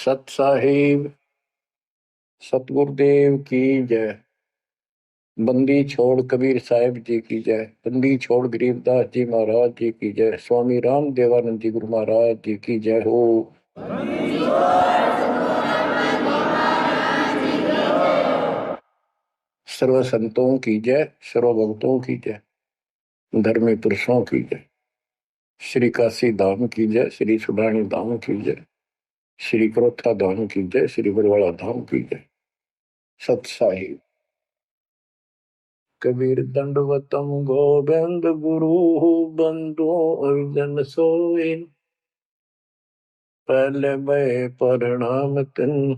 सत साहिब सतगुरुदेव की जय। बंदी छोड़ कबीर साहिब जी की जय। बंदी छोड़ गरीबदास जी महाराज जी की जय। स्वामी राम देवानंद जी गुरु महाराज जी की जय हो। सर्व संतों की जय, सर्व भक्तों की जय, धर्मी पुरुषों की जय। श्री काशी धाम की जय, श्री सुडानी धाम की जय, श्री क्रोथा धाम की जय, श्री बरवाड़ा धाम की जय। सत साहिब कबीर दंडवतम गोविंद गुरु बंदो अर्जन सोए। पहले भय प्रणाम तिन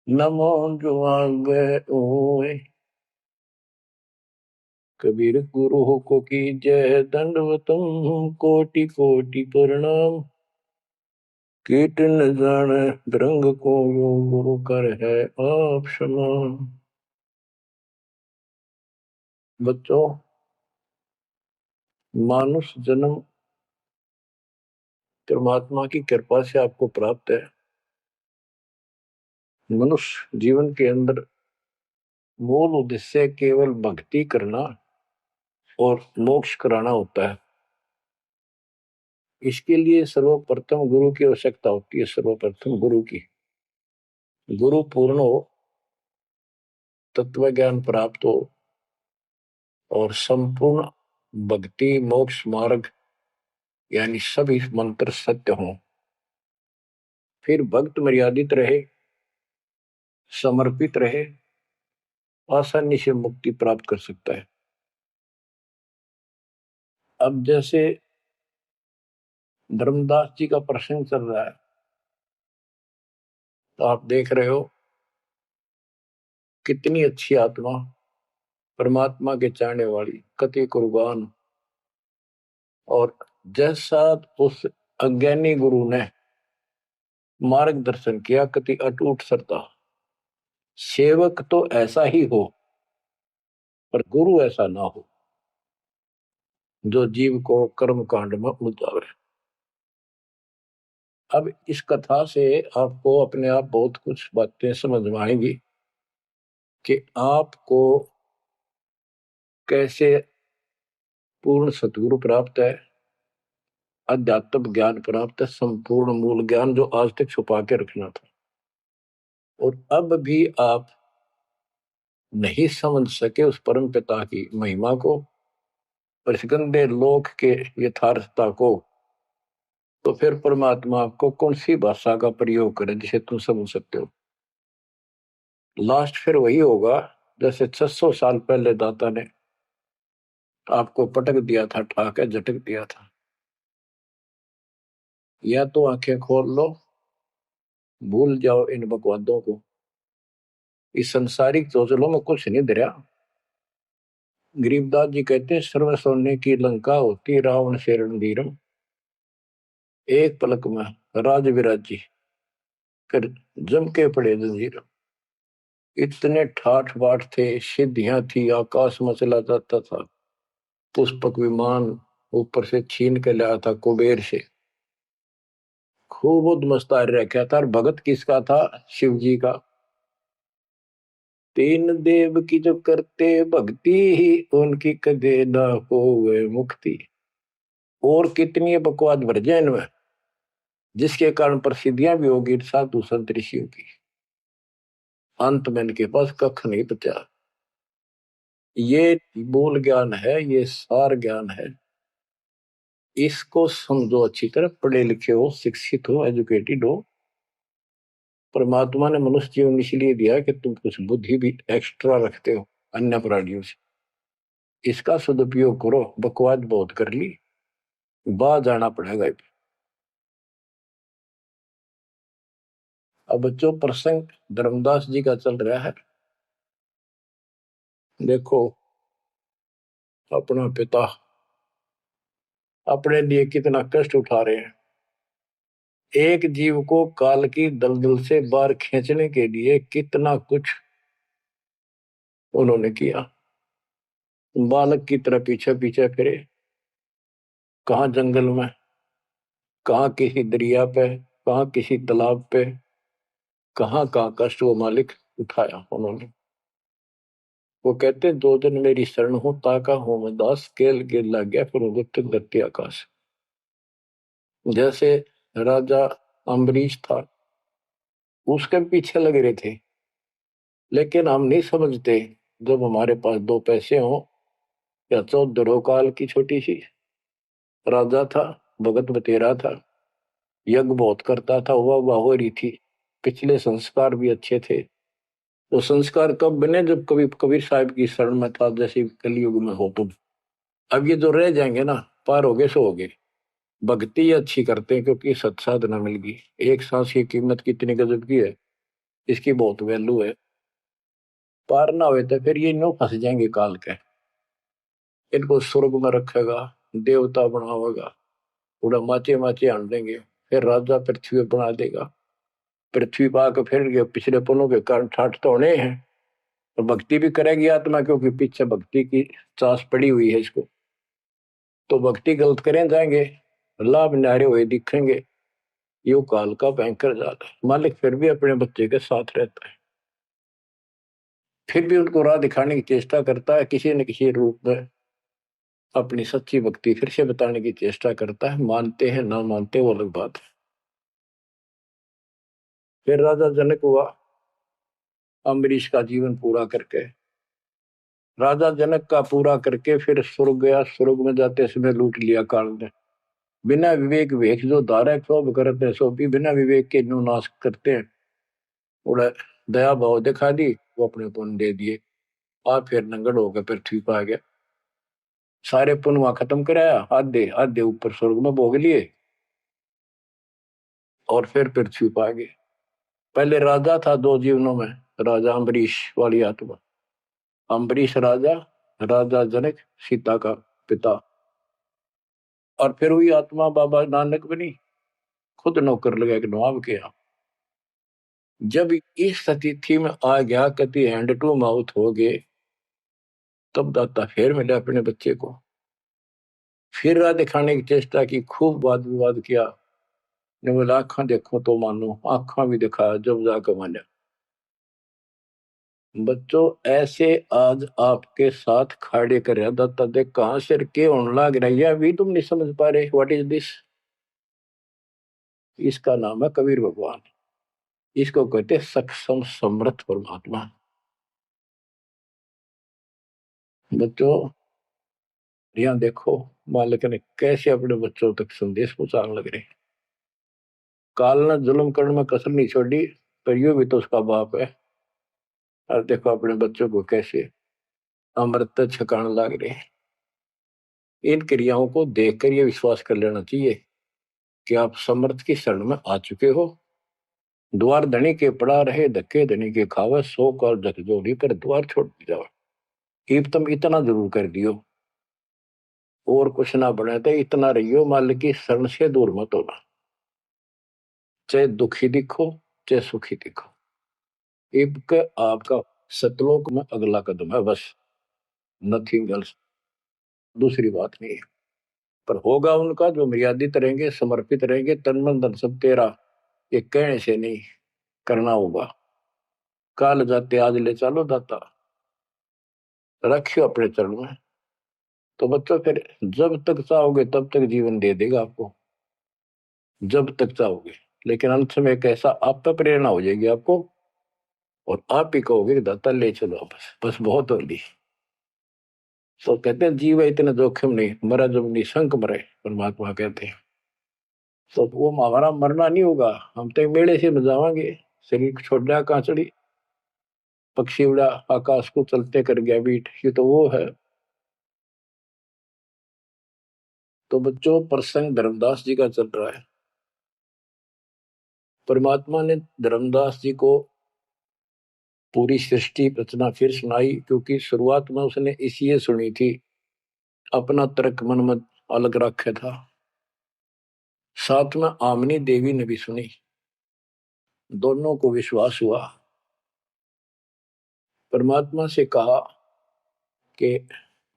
नमो जुआगे ओए। कबीर गुरु को की जय, दंडवतम कोटि कोटि प्रणाम। कीट न जाने रंग को यो गुरु कर है आप समान। बच्चों, मानुष जन्म परमात्मा की कृपा से आपको प्राप्त है। मनुष्य जीवन के अंदर मूल उद्देश्य केवल भक्ति करना और मोक्ष कराना होता है। इसके लिए सर्वप्रथम गुरु की आवश्यकता होती है। सर्वप्रथम गुरु की, गुरु पूर्ण हो, तत्व ज्ञान प्राप्त हो और संपूर्ण भक्ति मोक्ष मार्ग यानी सभी मंत्र सत्य हों। फिर भक्त मर्यादित रहे, समर्पित रहे, आसानी से मुक्ति प्राप्त कर सकता है। अब जैसे धर्मदास जी का प्रसंग चल रहा है, तो आप देख रहे हो कितनी अच्छी आत्मा, परमात्मा के चाहने वाली, कति कुर्बान। और जैसा उस अज्ञानी गुरु ने मार्गदर्शन किया, कति अटूट श्रद्धा। सेवक तो ऐसा ही हो, पर गुरु ऐसा ना हो जो जीव को कर्म कांड में उलझावे। अब इस कथा से आपको अपने आप बहुत कुछ बातें समझ में आएंगी कि आपको कैसे पूर्ण सतगुरु प्राप्त है, अध्यात्म ज्ञान प्राप्त है, संपूर्ण मूल ज्ञान जो आज तक छुपा के रखना था। और अब भी आप नहीं समझ सके उस परम पिता की महिमा को, और इस गंदे लोक के यथार्थता को, तो फिर परमात्मा आपको कौन सी भाषा का प्रयोग करे जिसे तुम समझ सकते हो। लास्ट फिर वही होगा जैसे 600 साल पहले दाता ने आपको पटक दिया था, ठाके झटक दिया था। या तो आंखें खोल लो, भूल जाओ इन बकवादों को। इस संसारिक चौचलों में कुछ नहीं धरा। गरीबदास जी कहते हैं, सर्व सोने की लंका होती रावण से रणधीरम। एक पलक में राज विराजी कर जम के पड़े जंजीर। इतने ठाठ बाट थे, सिद्धियां थी, आकाश में चला जाता था। पुष्पक विमान ऊपर से छीन के लाया था कुबेर से। खूब उद्मस्तार रखा था। और भगत किसका था? शिव जी का। तीन देव की जो करते भक्ति ही उनकी कदे ना होवे मुक्ति। और कितनी बकवाद भर जाए इनमें, जिसके कारण प्रसिद्धियां भी होगी साधु संत ऋषियों की। अंत में इनके पास कख नहीं बचा। ये मूल ज्ञान है, ये सार ज्ञान है। इसको समझो अच्छी तरह, पढ़े लिखे हो, शिक्षित हो, एजुकेटेड हो। परमात्मा ने मनुष्य जीवन इसलिए दिया कि तुम कुछ बुद्धि भी एक्स्ट्रा रखते हो अन्य प्राणियों से। इसका सदुपयोग करो। बकवाद बहुत कर ली, बाहर जाना पड़ेगा। अब जो प्रसंग धर्मदास जी का चल रहा है, देखो अपना पिता अपने लिए कितना कष्ट उठा रहे हैं। एक जीव को काल की दलदल से बाहर खींचने के लिए कितना कुछ उन्होंने किया। बालक की तरह पीछे पीछे फिरे, कहाँ जंगल में, कहाँ किसी दरिया पे, कहाँ किसी तालाब पे, कहाँ कहाँ कष्ट वो मालिक उठाया उन्होंने। वो कहते हैं, 2 दिन मेरी शरण हो, ताका हो मैं दास, केल गिर लग गया फिर गुप्त गति आकाश। जैसे राजा अम्बरीश था, उसके पीछे लग रहे थे, लेकिन हम नहीं समझते, जब हमारे पास 2 पैसे हो, या 14 काल की छोटी सी राजा था, भगत बतेरा था, यज्ञ बहुत करता था, वह हो रही थी, पिछले संस्कार भी अच्छे थे। तो संस्कार कब बने, जब कभी कबीर साहब की शरण में था, जैसे कलयुग में हो तुम। अब ये जो रह जाएंगे ना, पार हो गए सो हो गए। भक्ति अच्छी करते हैं क्योंकि सत्साधना मिल गई। एक सांस की कीमत कितनी गजब की है, इसकी बहुत वैल्यू है। पार ना हुए तो फिर ये नो फंस जाएंगे काल के। इनको स्वर्ग में रखेगा, देवता बनावेगा, पूरा माचे माचे आन देंगे, फिर राजा पृथ्वी बना देगा। पृथ्वी पा के फिर ये पिछले पुलों के कारण ठाठ तो होने हैं, और भक्ति भी करेगी आत्मा, क्योंकि पीछे भक्ति की चास पड़ी हुई है इसको। तो भक्ति गलत करें जाएंगे, लाभ नारे हुए दिखेंगे। यो काल का भयंकर जाल है। मालिक फिर भी अपने बच्चे के साथ रहता है, फिर भी उनको राह दिखाने की चेष्टा करता है, किसी न किसी रूप में अपनी सच्ची भक्ति फिर से बताने की चेष्टा करता है। मानते हैं ना मानते वो अलग बात है। फिर राजा जनक हुआ अम्बरीश का जीवन पूरा करके, राजा जनक का पूरा करके फिर स्वर्ग गया। स्वर्ग में जाते समय लूट लिया काल ने। बिना विवेक वेख जो धारा क्षोभ करते, सो भी बिना विवेक के न्यू नाश करते हैं। उड़ा दया भाव दिखा दी, वो अपने पुण्य दे दिए, और फिर नंगड़ होकर पृथ्वी पर आ गया। सारे पुण्य वहां खत्म कराया, आधे आधे ऊपर स्वर्ग में भोग लिए, और फिर पृथ्वी पर आ गए। पहले राजा था 2 जीवनों में, राजा अम्बरीश वाली आत्मा, अम्बरीश राजा, राजा जनक सीता का पिता। और फिर हुई आत्मा बाबा नानक बनी, खुद नौकर लगा के नवाब किया। जब इस स्थिति में आ गया, कति हैंड टू माउथ हो गए, तब दाता फिर मिले अपने बच्चे को। फिर राह दिखाने की चेष्टा की, खूब वाद विवाद किया। ने बोला आंखा देखो तो मानो, आंखा भी दिखाया, जब जाकर माना। बच्चों ऐसे आज आपके साथ खड़े कर रहा दाता देख, कहां से के होने लग रहा है, अभी तुम नहीं समझ पा रहे। What is this? इसका नाम है कबीर भगवान। इसको कहते सक्षम समर्थ परमात्मा। बच्चों यहाँ देखो, मालिक ने कैसे अपने बच्चों तक संदेश पहुंचाने लग रहे। काल ने जुल्म करने में कसर नहीं छोड़ी, पर यू भी तो उसका बाप है। और देखो अपने बच्चों को कैसे अमृत छकाने लग रहे। इन क्रियाओं को देखकर यह विश्वास कर लेना चाहिए कि आप समर्थ की शरण में आ चुके हो। द्वार धनी के पड़ा रहे, धक्के धनी के खावे, 100 जग जोड़ी कर द्वार छोड़ जाओ। इब तुम इतना जरूर कर दियो, और कुछ ना बने तो इतना रहियो, मालिक की शरण से दूर मत होना। चाहे दुखी दिखो, चाहे सुखी दिखो, इब के आपका सतलोक में अगला कदम है बस, नथिंग एल्स। दूसरी बात नहीं है। पर होगा उनका जो मर्यादित रहेंगे, समर्पित रहेंगे, तन मन धन सब तेरा, ये कहने से नहीं, करना होगा। काल जाते आज ले चलो दाता, रखियो अपने चरण में। तो बच्चों फिर जब तक चाहोगे तब तक जीवन दे देगा आपको, जब तक चाहोगे। लेकिन अंत में एक ऐसा आप पे प्रेरणा हो जाएगी आपको, और आप ही कहोगे कि दाता ले चलो, बस बस बहुत होगी। तो कहते हैं जीव है इतना जोखिम नहीं, मरा जब निशंक मरे, परमात्मा कहते हैं। तो वो हमारा मरना नहीं होगा, हम तो मेले से बजावांगे। शरीर छोड़ा कांचड़ी, पक्षी उड़ा आकाश को चलते कर गया बीट, ये तो वो है। तो बच्चों प्रसंग धर्मदास जी का चल रहा है। परमात्मा ने धर्मदास जी को पूरी सृष्टि रचना फिर सुनाई, क्योंकि शुरुआत में उसने इसलिए सुनी थी, अपना तर्क मन में अलग रखा था। साथ में आमनी देवी ने भी सुनी, दोनों को विश्वास हुआ। परमात्मा से कहा कि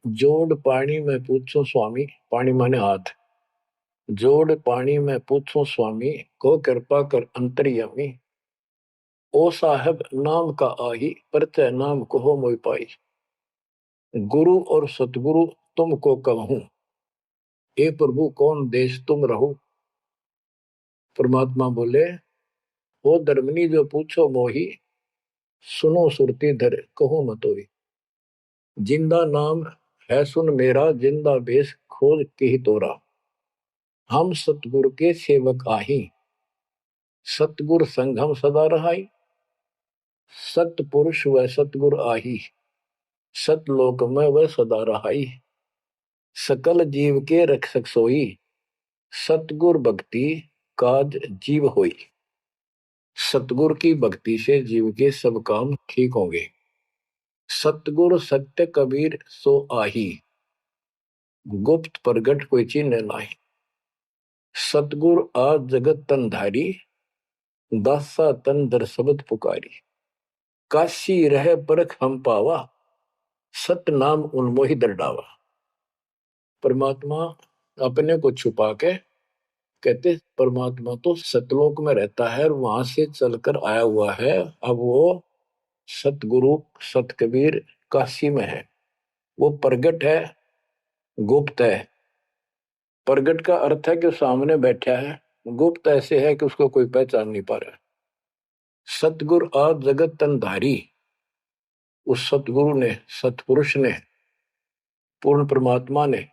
जोड़ पानी में पूछो स्वामी, पानी माने हाथ, जोड़ पानी में पूछो स्वामी, को कृपा कर अंतर्यामी। ओ साहब नाम का आही, परचय नाम कहो मोय पाई। गुरु और सतगुरु तुमको कहूं, हे प्रभु कौन देश तुम रहो। परमात्मा बोले, ओ धर्मनी जो पूछो मोही, सुनो सुरती धर कहो मतोई। जिंदा नाम है सुन मेरा, जिंदा बेस खोज के ही तोरा। हम सतगुरु के सेवक आही, सतगुर संग हम सदा रहाई। सतपुरुष व सतगुर आही, सतलोक में वह सदा रहाई। सकल जीव के रक्षक सोई, सतगुर भक्ति काज जीव होई। सतगुर की भक्ति से जीव के सब काम ठीक होंगे। सतगुर सत्य कबीर सो आही, गुप्त प्रगट कोई चिन्ह नाही। सतगुर आज जगत तन धारी, दासा तन दर शब्द पुकारी। काशी रह परख हम पावा, सत नाम उन्मोहि दर डावा। परमात्मा अपने को छुपा के कहते परमात्मा तो सतलोक में रहता है और वहां से चलकर आया हुआ है। अब वो सतगुरु सत कबीर काशी में है। वो प्रगट है, गुप्त है। प्रगट का अर्थ है कि सामने बैठा है, गुप्त ऐसे है कि उसको कोई पहचान नहीं पा रहा। सतगुरु आज जगत तन धारी, उस सतगुरु ने, सतपुरुष ने, पूर्ण परमात्मा ने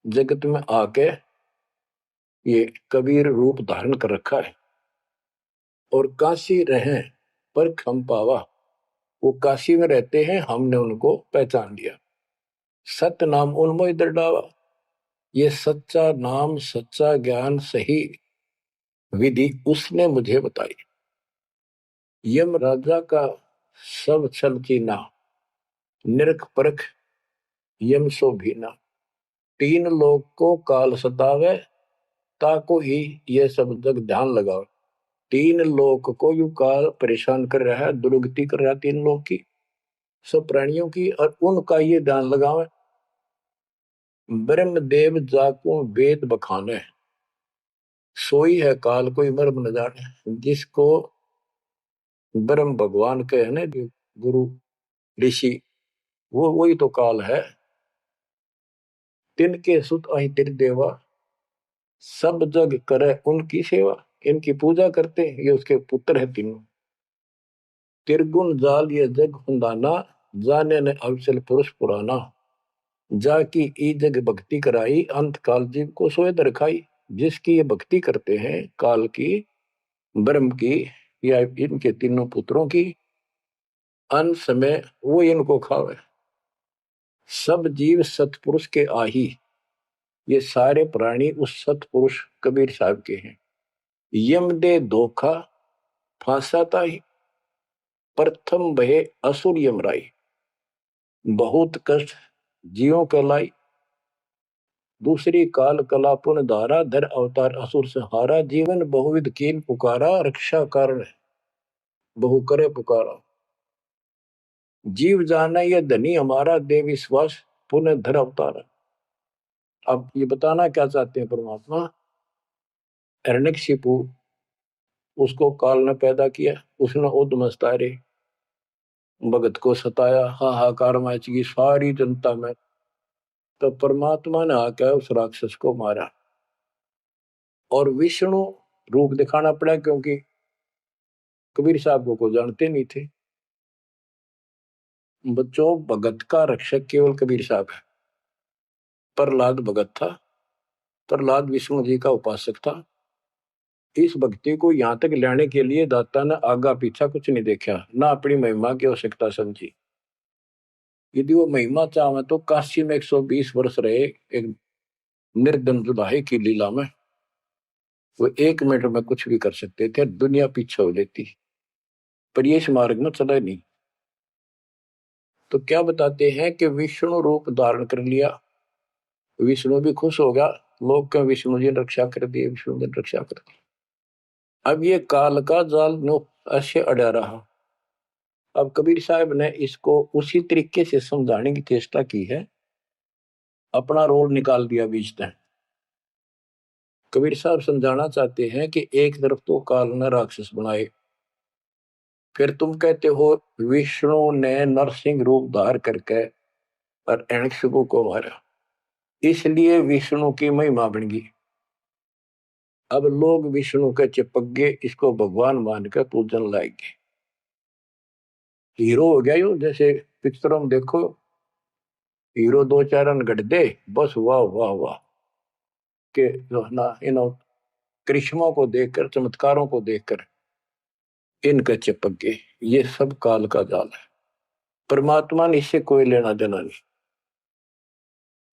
जगत में आके ये कबीर रूप धारण कर रखा है। और काशी रहे पर खम पावा, वो काशी में रहते हैं, हमने उनको पहचान लिया। सत नाम उन्मोहि दर डावा। ये सच्चा नाम, सच्चा ज्ञान, सही विधि उसने मुझे बताई। यम राजा का सब छल कीना, निरख परख यम सो भीना। तीन लोग को काल सतावे, ताको ही ये सब जग ध्यान लगाओ। तीन लोग को यू काल परेशान कर रहा है, दुर्गति कर रहा है तीन लोग की, सब प्राणियों की, और उनका ये ध्यान लगावे। ब्रह्मदेव जाको वेद बखाने, सोई है काल कोई मर्म न जाने। जिसको ब्रह्म भगवान के है ना, गुरु ऋषि, वो वही तो काल है। तिनके सुत अहि तिर देवा, सब जग करे उनकी सेवा। इनकी पूजा करते, ये उसके पुत्र है तीनों। तिरगुण जाल ये जग हुंदाना, जाने ने अवसल पुरुष पुराना। जाकी ई जग भक्ति कराई, अंत काल जीव को सोए दरखाई। जिसकी ये भक्ति करते हैं काल की, ब्रह्म की, या इनके तीनों पुत्रों की, अंत समय वो इनको खावे। सब जीव सतपुरुष के आही, ये सारे प्राणी उस सतपुरुष कबीर साहब के हैं। यम दे धोखा फांसाता ही, प्रथम भय असुर यमराई। बहुत कष्ट जीवों के लाई, दूसरी काल कला पुन धारा। धर अवतार असुर से हारा। जीवन बहुविध कीन पुकारा, रक्षा कारण बहु करे पुकारा। जीव जाना ये धनी हमारा, दे विश्वास पुनः धर अवतारा। अब ये बताना क्या चाहते हैं परमात्मा। हिरण्यकशिपु, उसको काल ने पैदा किया, उसने उद्मस्तारे भगत को सताया, हाहाकार मची सारी जनता में। तो परमात्मा ने आकर उस राक्षस को मारा और विष्णु रूप दिखाना पड़ा, क्योंकि कबीर साहब को जानते नहीं थे। बच्चों, भगत का रक्षक केवल कबीर साहब है। प्रहलाद भगत था, प्रहलाद विष्णु जी का उपासक था। इस भक्ति को यहां तक लाने के लिए दाता ने आगा पीछा कुछ नहीं देखा, ना अपनी महिमा की आवश्यकता समझी। यदि वो महिमा चाहे तो काशी में 120 वर्ष रहे एक निर्द्वंद भाई की लीला में, वो 1 मिनट में कुछ भी कर सकते थे, दुनिया पीछे हो जाती। पर ये इस मार्ग में चला नहीं। तो क्या बताते हैं कि विष्णु रूप धारण कर लिया, विष्णु भी खुश होगा, लोग का विष्णु जी ने रक्षा कर दी, विष्णु जी ने रक्षा कर दी। अब ये काल का जाल नो ऐसे अड़ा रहा। अब कबीर साहब ने इसको उसी तरीके से समझाने की चेष्टा की है, अपना रोल निकाल दिया बीच में। कबीर साहब समझाना चाहते हैं कि एक तरफ तो काल ने राक्षस बनाए, फिर तुम कहते हो विष्णु ने नरसिंह रूप धार करके और हिरण्यकशिपु को मारा, इसलिए विष्णु की महिमा बन गई। अब लोग विष्णु के चिपक गए, इसको भगवान मान कर पूजन लाएंगे। हीरो हो गया यूं, जैसे पिक्चरों में देखो हीरो दो चार रन गढ़ दे, बस वाह वाह वाह के जो ना इन करिश्मों को देखकर, चमत्कारों को देखकर इनका चिपक गए। ये सब काल का जाल है, परमात्मा ने इससे कोई लेना देना नहीं।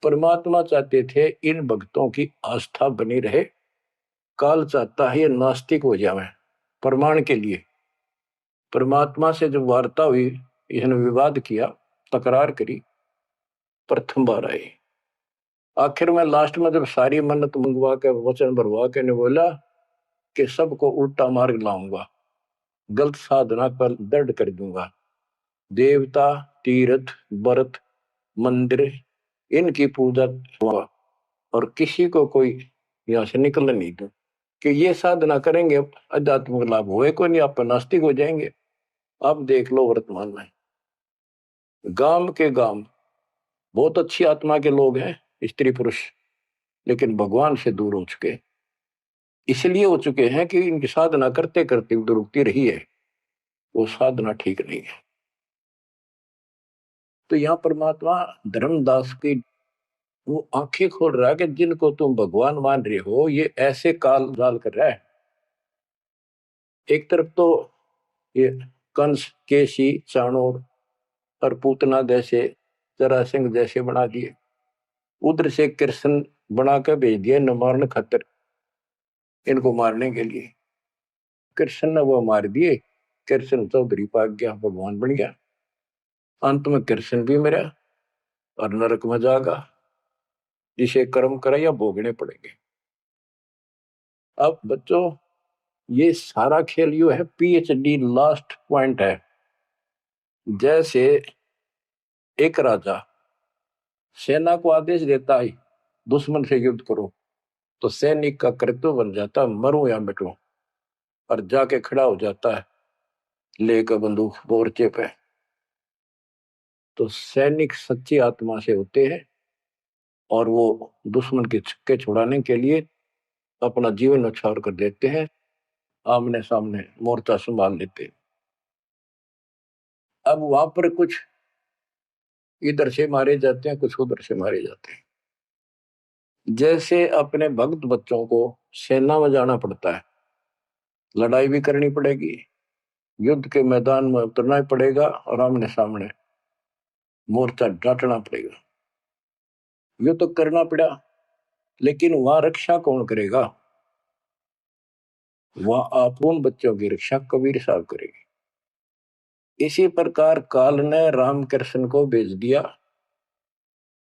परमात्मा चाहते थे इन भक्तों की आस्था बनी रहे, काल चाहता है ये नास्तिक हो जावे। प्रमाण के लिए परमात्मा से जब वार्ता हुई, इसने विवाद किया, तकरार करी, प्रथम बार आए। आखिर में लास्ट में जब सारी मन्नत मंगवा के वचन भरवा के ने बोला कि सबको उल्टा मार्ग लाऊंगा, गलत साधना पर दृढ़ कर दूंगा, देवता तीर्थ व्रत मंदिर इनकी पूजा हुआ और किसी को कोई यहां से निकलने नहीं दूं, कि ये साधना करेंगे आध्यात्मिक लाभ होए को नहीं, आप नास्तिक हो जाएंगे। अब देख लो वर्तमान में गांव के गांव बहुत अच्छी आत्मा के लोग हैं, स्त्री पुरुष, लेकिन भगवान से दूर हो चुके, इसलिए हो चुके हैं कि इनकी साधना करते करते रुकती रही है, वो साधना ठीक नहीं है। तो यहाँ परमात्मा धर्मदास की वो आंखें खोल रहा है कि जिनको तुम भगवान मान रहे हो ये ऐसे काल जाल कर रहा है। एक तरफ तो ये कंस केसी चाणूर और पूतना जैसे जरासिंह जैसे बना दिए, उधर से कृष्ण बना कर भेज दिया न मारने खातिर, इनको मारने के लिए कृष्ण ने वो मार दिए। कृष्ण चौधरी पाक गया, भगवान बन गया। अंत में कृष्ण भी मरा और नरक में जागा, जिसे कर्म करे या भोगने पड़ेंगे। अब बच्चों ये सारा खेल यू है, पीएचडी लास्ट पॉइंट है। जैसे एक राजा सेना को आदेश देता है दुश्मन से युद्ध करो, तो सैनिक का कर्तव्य बन जाता मरूं या मिटूं, और जाके खड़ा हो जाता है लेकर बंदूक मोर्चे पे। तो सैनिक सच्ची आत्मा से होते हैं और वो दुश्मन के छक्के छुड़ाने के लिए अपना जीवन न्यौछावर कर देते हैं, आमने सामने मोर्चा संभाल लेते हैं। अब वहां पर कुछ इधर से मारे जाते हैं, कुछ उधर से मारे जाते हैं। जैसे अपने भक्त बच्चों को सेना में जाना पड़ता है, लड़ाई भी करनी पड़ेगी, युद्ध के मैदान में उतरना ही पड़ेगा और आमने सामने मोर्चा डांटना पड़ेगा। ये तो करना पड़ा, लेकिन वहां रक्षा कौन करेगा? वहां आप उन बच्चों की रक्षा कबीर साहब करेंगे। इसी प्रकार काल ने राम कृष्ण को भेज दिया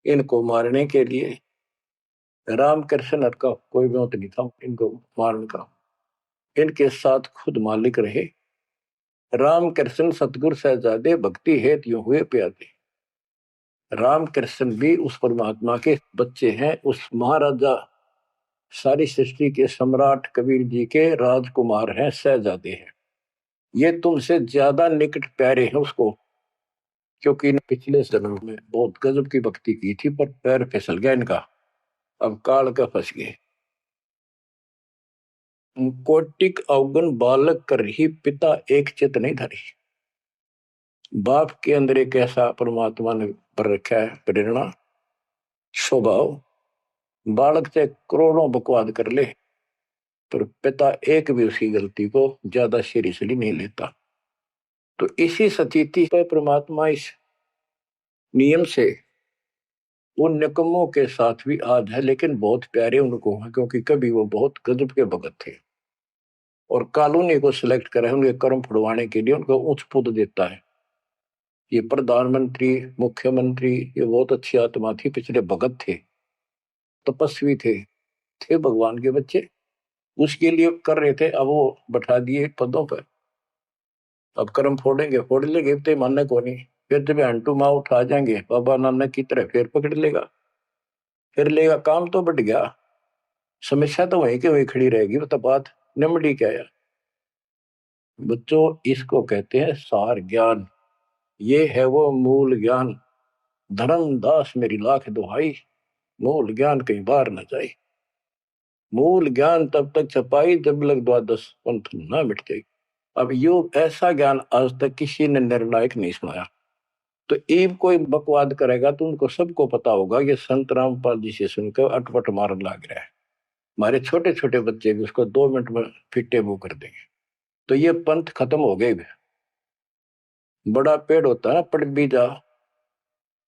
इनको मारने के लिए। राम कृष्ण का कोई मौत नहीं था इनको मारने का, इनके साथ खुद मालिक रहे। राम कृष्ण सतगुरु सहजादे भक्ति हेत यूं हुए प्यादे। राम कृष्ण भी उस परमात्मा के बच्चे हैं, उस महाराजा सारी सृष्टि के सम्राट कबीर जी के राजकुमार हैं, सहजादे हैं। ये तुमसे ज्यादा निकट प्यारे हैं उसको, क्योंकि पिछले जन्म में बहुत गजब की भक्ति की थी, पर पैर फिसल गया इनका, अब काल का फंस गए। कोटिक अवगुण बालक कर ही पिता एक चित नहीं धरी। बाप के अंदर एक ऐसा परमात्मा ने पर रखा है प्रेरणा, स्वभाव, बालक से करोड़ों बकवाद कर ले पर पिता एक भी उसकी गलती को ज्यादा सीरियसली नहीं लेता। तो इसी स्थिति पर परमात्मा इस नियम से उन निकमों के साथ भी आज है, लेकिन बहुत प्यारे उनको हैं, क्योंकि कभी वो बहुत गजब के भगत थे और कॉलोनी को सिलेक्ट करे उनके कर्म फुड़वाने के लिए, उनको उच्च पद देता है। ये प्रधानमंत्री मुख्यमंत्री ये बहुत अच्छी आत्मा थी, पिछले भगत थे, तपस्वी थे भगवान के बच्चे, उसके लिए कर रहे थे। अब वो बैठा दिए पदों पर, अब कर्म फोड़ेंगे फोड़ लेंगे, तो मानने को नहीं। फिर जब हंटू माँ उठा जाएंगे बाबा नानक की तरह, फिर पकड़ लेगा, फिर लेगा, काम तो बढ़ गया। समस्या तो वहीं के वहीं खड़ी रहेगी, मतलब बात निमड़ी क्या है बच्चों। इसको कहते हैं सार ज्ञान। ये है वो मूल ज्ञान। धर्मदास मेरी लाख दुहाई, मूल ज्ञान कई बार न जाए। मूल ज्ञान तब तक छपाई जब लग द्वादश पंथ ना मिट जाए। अब यो ऐसा ज्ञान आज तक किसी ने निर्णायक नहीं सुनाया। तो एक कोई बकवाद करेगा तो उनको सबको पता होगा कि संत रामपाल जी से सुनकर अटपट मारन लग रहा है। हमारे छोटे छोटे बच्चे भी उसको 2 मिनट में फिट्टे मुंह कर देंगे। तो ये पंथ खत्म हो गए। बड़ा पेड़ होता है ना, पड़ भी जा,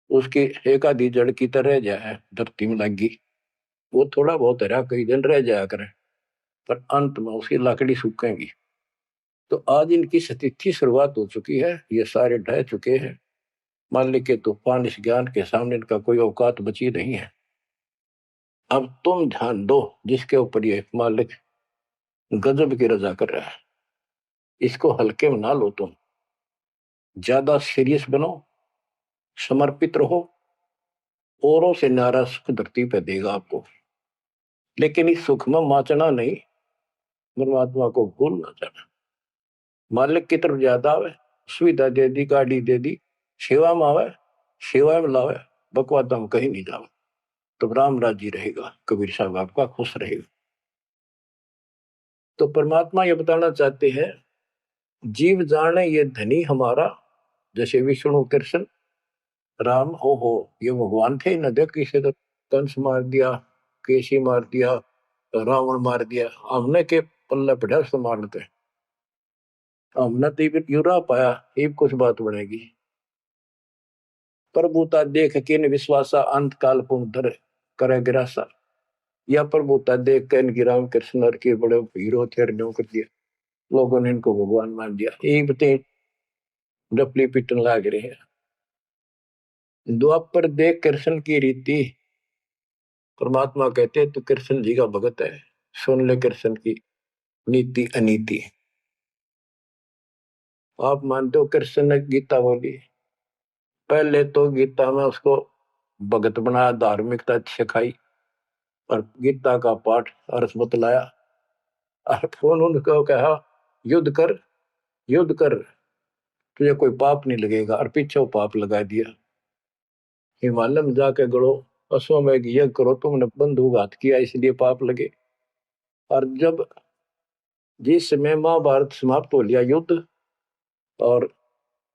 उसकी एक आधी जड़ की तरह जाए धरती में लगी, वो थोड़ा बहुत हरा कई दिन रह जाया करे, पर अंत में उसकी लकड़ी सूखेगी। तो आज इनकी स्थिति शुरुआत हो चुकी है, ये सारे ढह चुके हैं। मान ली के तूफान इस ज्ञान के सामने इनका कोई औकात बची नहीं है। अब तुम ध्यान दो जिसके ऊपर ये मालिक गजब की रजा कर रहा है, इसको हल्के में ना लो। तुम ज्यादा सीरियस बनो, समर्पित रहो। औरों से नारा सुख धरती पे देगा आपको, लेकिन इस सुख में माचना नहीं, परमात्मा को भूल ना जाना। मालिक की तरफ ज्यादा आवे, सुविधा दे दी, गाड़ी दे दी, सेवा में आवे, सेवा में लावे, बकवादा में कहीं नहीं जावे, तो राम राजी रहेगा, कबीर साहब आपका खुश रहेगा। तो परमात्मा ये बताना चाहते हैं, जीव जाने ये धनी हमारा, जैसे विष्णु कृष्ण राम हो ये भगवान थे न, देख किसी तो कंस मार दिया, केसी मार दिया, रावण मार दिया, हमने के पल्ले पड़ा उसको मार लेते। हमने तो यूरा पाया, ये कुछ बात बनेगी। प्रभुता देख के इन विश्वासा, अंत काल पुनः करे गिरासा। या प्रभुता देख के इनकी राम कृष्ण के बड़े हीरो थे, न्यों कर दिया, लोगों ने इनको भगवान मान दिया। ये बते डपली पिटन लाग रहे हैं। द्वापर देख कृष्ण की रीति, परमात्मा कहते तू कृष्ण जी का भगत है, सुन ले कृष्ण की नीति अनीति। आप मानते हो कृष्ण ने गीता बोली, पहले तो गीता में उसको भगत बनाया, धार्मिकता सिखाई और गीता का पाठ अर्थ बतलाया, और फोन उनको कहा युद्ध कर, युद्ध कर, तुझे कोई पाप नहीं लगेगा, और पीछे वो पाप लगा दिया। हिमालय में जाके गड़ो, अश्वमेघ यज्ञ करो, तुमने बंधुघात किया इसलिए पाप लगे। और जब जिस समय महाभारत समाप्त हो लिया युद्ध, और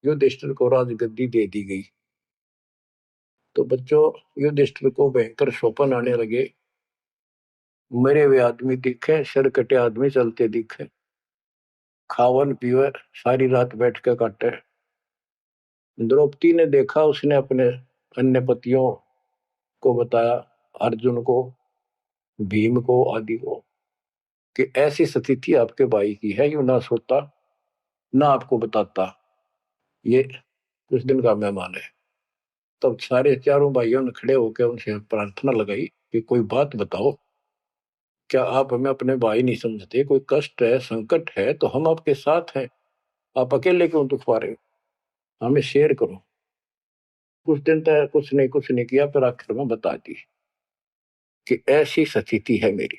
युधिष्ठिर को राजगद्दी दे दी गई, तो बच्चों युधिष्ठिर को भयंकर स्वप्न आने लगे। मरे हुए आदमी दिखे, सिर कटे आदमी चलते दिखे, खावन पीवे सारी रात बैठ के काटे। द्रौपदी ने देखा, उसने अपने अन्य पतियों को बताया, अर्जुन को, भीम को, आदि को, कि ऐसी स्थिति आपके भाई की है। यू ना सोता ना आपको बताता, ये कुछ दिन का मेहमान है। तब सारे चारों भाइयों ने खड़े होकर उनसे प्रार्थना लगाई कि कोई बात बताओ, क्या आप हमें अपने भाई नहीं समझते? कोई कष्ट है, संकट है तो हम आपके साथ हैं, आप अकेले क्यों दुख पा रहे हो? हमें शेयर करो। कुछ दिन तक कुछ नहीं किया, फिर आखिर में बता दी कि ऐसी स्थिति है मेरी।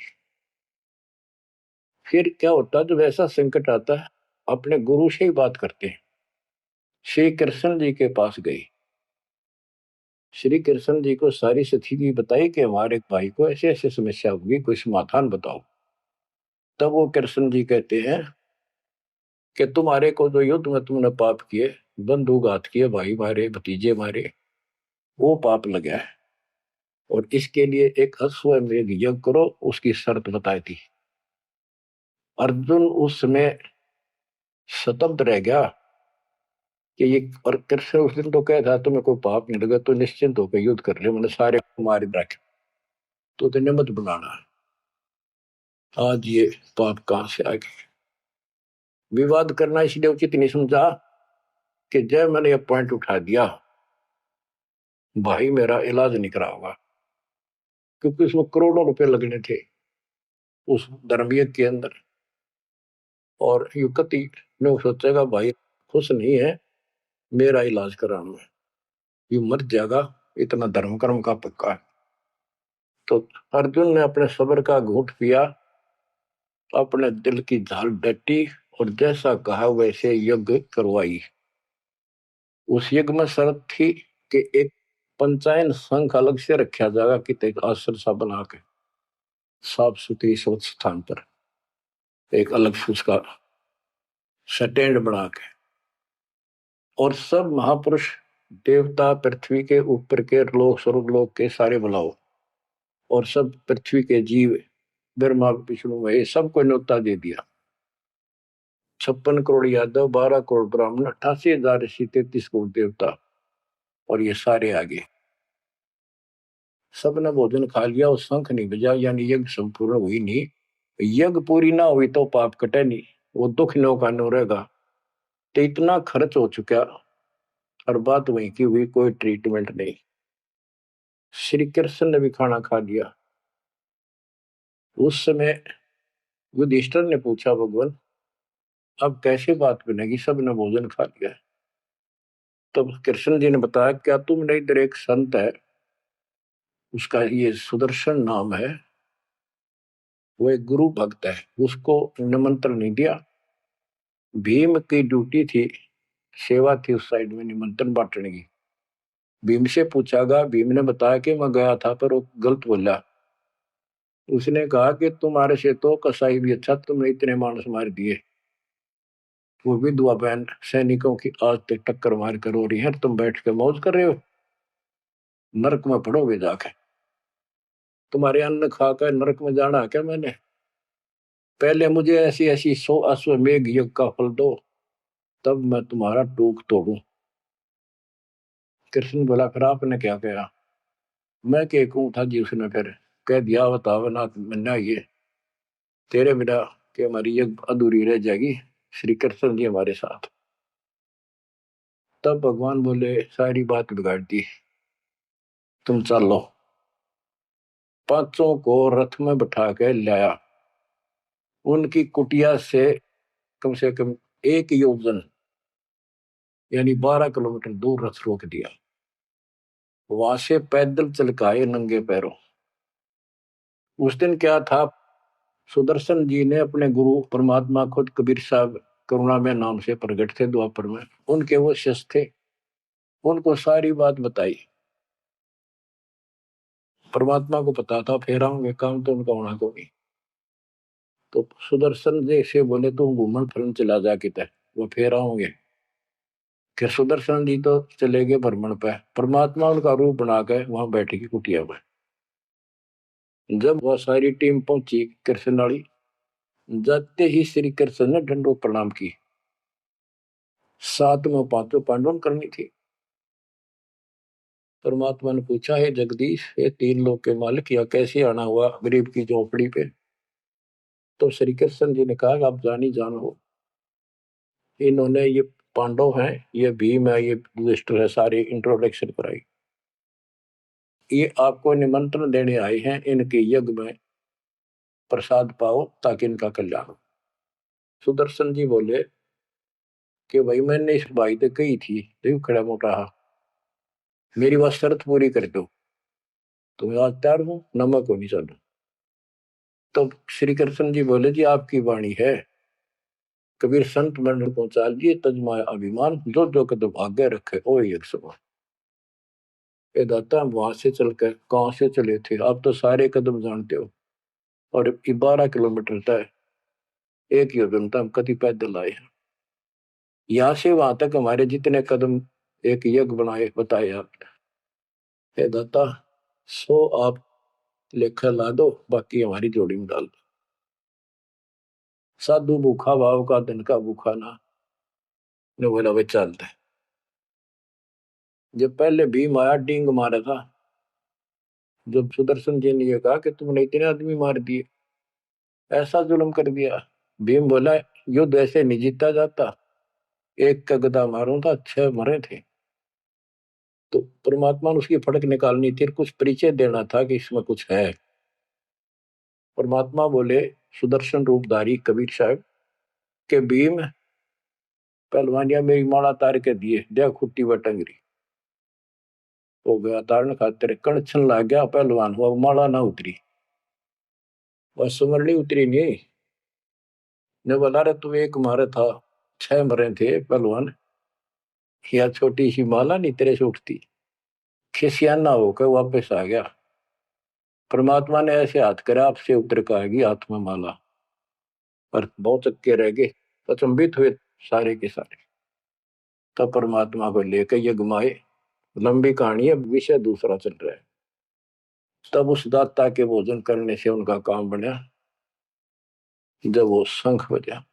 फिर क्या होता है जब ऐसा संकट आता है, अपने गुरु से ही बात करते हैं। श्री कृष्ण जी के पास गई, श्री कृष्ण जी को सारी स्थिति बताई कि हमारे भाई को ऐसे ऐसे समस्या होगी, कोई समाधान बताओ। तब वो कृष्ण जी कहते हैं कि तुम्हारे को जो युद्ध में तुमने पाप किए, बंधुघात किए, भाई मारे, भतीजे मारे, वो पाप लगा है, और इसके लिए एक अश्वमेध यज्ञ करो, उसकी शर्त बताई थी। अर्जुन उस समय स्तब्ध रह गया कि ये, और कृष्ण उस दिन तो कह था तुम्हें कोई पाप नहीं लगा तो निश्चिंत होकर युद्ध कर ले, मैंने सारे मार रखे, तो तेने मत बुलाना। आज ये पाप कहां से आ गए? विवाद करना इसलिए उचित नहीं समझा कि जब मैंने ये पॉइंट उठा दिया, भाई मेरा इलाज नहीं करा होगा, क्योंकि उसमें करोड़ों रुपए लगने थे उस धर्मयज्ञ के अंदर। और युक्ति ने सोचेगा भाई खुश नहीं है, मेरा इलाज कराना है, ये मर जाएगा, इतना धर्म कर्म का पक्का है। तो अर्जुन ने अपने सब्र का घूंट पिया, अपने दिल की झाल डटी और जैसा कहा वैसे यज्ञ करवाई। उस यज्ञ में शर्त थी कि एक पंचायन संघ अलग से रखा जाएगा, कि एक आश्रम सा बना के साफ सुथरी स्वच्छ स्थान पर एक अलग से उसका स्टैंड बना के, और सब महापुरुष देवता पृथ्वी के ऊपर के लोग स्वर्ग लोग के सारे बुलाओ, और सब पृथ्वी के जीव ब्रह्मा विष्णु महेश सबको न्योता दे दिया। 56 करोड़ यादव, 12 करोड़ ब्राह्मण, 88,000 ऋषि, 33 करोड़ देवता, और ये सारे आगे। सबने भोजन खा लिया और शंख नहीं बजा, यानी यज्ञ संपूर्ण हुई नहीं। यज्ञ पूरी ना हुई तो पाप कटे नहीं, वो दुख नो का नो रहेगा। तो इतना खर्च हो चुका और बात वहीं की हुई, कोई ट्रीटमेंट नहीं। श्री कृष्ण ने भी खाना खा लिया। उस समय युधिष्ठिर ने पूछा, भगवान अब कैसे बात बनेगी, सबने भोजन खा लिया है। तब कृष्ण जी ने बताया, क्या तुमने इधर एक संत है, उसका ये सुदर्शन नाम है, वो एक गुरु भक्त है, उसको निमंत्रण नहीं दिया। भीम की ड्यूटी थी, सेवा थी उस साइड में निमंत्रण बांटने की। भीम से पूछागा, भीम ने बताया कि मैं गया था पर वो गलत बोला। उसने कहा कि तुम्हारे से तो कसाई भी अच्छा, तुमने इतने मानस मार दिए, वो विधवा बहन सैनिकों की आज तक टक्कर मार कर हो रही है, तुम बैठ के मौज कर रहे हो, नरक में पड़ोगे जाके। तुम्हारे अन्न खाकर नरक में जाना क्या मैंने? पहले मुझे ऐसी ऐसी 100 अश्वमेघ यज्ञ का फल दो, तब मैं तुम्हारा टूक तोड़ू। कृष्ण बोला, फिर आपने क्या कहा? मैं के कहूं था जी, उसने फिर कह दिया, बताओ ना मन्ना, ये तेरे बिना कि हमारी यज्ञ अधूरी रह जाएगी, श्री कृष्ण जी हमारे साथ। तब भगवान बोले, सारी बात बिगाड़ दी, तुम चलो। पांचों को रथ में बैठा के लाया, उनकी कुटिया से कम 1 योजन यानी 12 किलोमीटर दूर रथ रोक दिया। वहां से पैदल चल के आए नंगे पैरों। उस दिन क्या था, सुदर्शन जी ने अपने गुरु परमात्मा खुद कबीर साहब करुणा में नाम से प्रकट थे द्वापर में, उनके वो शिष्य थे, उनको सारी बात बताई। परमात्मा को पता था फेरा होंगे काम तो उनका होना को नहीं। तो सुदर्शन जी से बोले, तुम घूमन फिरन चला जा किते, वो फेरा होंगे। कि सुदर्शन जी तो चले गए भ्रमण पे, परमात्मा उनका रूप बना के वहां बैठेगी कुटिया में। जब वह सारी टीम पहुंची कृष्ण वाली, जाते ही श्री कृष्ण ने दंडो प्रणाम की। साथ में पांचों पांडवों करनी थी। परमात्मा ने पूछा, है जगदीश, ये 3 लोक के मालिक, या कैसे आना हुआ गरीब की झोपड़ी पे? तो श्री कृष्ण जी ने कहा, आप जानी जान हो, इन्होंने ये पांडव हैं, ये भीम है, ये युधिष्ठिर है, सारी इंट्रोडक्शन कराई। ये आपको निमंत्रण देने आए हैं, इनके यज्ञ में प्रसाद पाओ ताकि इनका कल्याण हो। सुदर्शन जी बोले कि भाई मैंने इस भाई से कही थी, देखो खड़ा मोटा, मेरी बात शर्त पूरी कर दो, तो मैं आज तैयार हूं, नमक हो नहीं चालू। तो श्री कृष्ण जी बोले, जी आपकी वाणी है, कबीर संत मंडल पहुंचा दिए, तजमाया अभिमान, जो जो कदम आगे रखे ओ एक समान। ये दाता वहां से चलकर कहां से चले थे, आप तो सारे कदम जानते हो, और 12 किलोमीटर तय, 1 योजन तक हम कति पैदल आए हैं। यहाँ से वहां तक हमारे जितने कदम एक यज्ञ बनाए बताए आपने। हे दाता 100 आप लेखा ला दो, बाकी हमारी जोड़ी में डाल दो। साधु भूखा भाव का, धन का भूखा ना, ने बोला वे चलते। जब पहले भीम आया डींग मारा था, जब सुदर्शन जी ने ये कहा कि तुमने इतने आदमी मार दिए, ऐसा जुल्म कर दिया, भीम बोला, युद्ध ऐसे नहीं जीता जाता, एक का गदा मारूं था 6 मरे थे। तो परमात्मा ने उसकी फड़क निकालनी थी, कुछ परिचय देना था कि इसमें कुछ है। परमात्मा बोले, सुदर्शन रूपधारी कबीर साहब के भीम पहलवानिया मेरी माला तार के दिए, देख खुट्टी व टंगरी। हो गया तारण खातिर कड़छन लाग गया पहलवान हुआ माला ना उतरी वह सुमरनी उतरी नहीं ने बोला रे तू एक मारे था 6 मरे थे पहलवान या छोटी सी माला नहीं तेरे से उठती खिसियाना होकर वापस आ गया परमात्मा ने ऐसे हाथ करा आपसे उतर का आएगी हाथ में माला पर बहुत चक्के रह गए अचंभित हुए सारे के सारे तब परमात्मा को लेकर ये घुमाए लंबी कहानी है विषय दूसरा चल रहा है तब उस दाता के भोजन करने से उनका काम बना जब वो शंख बजा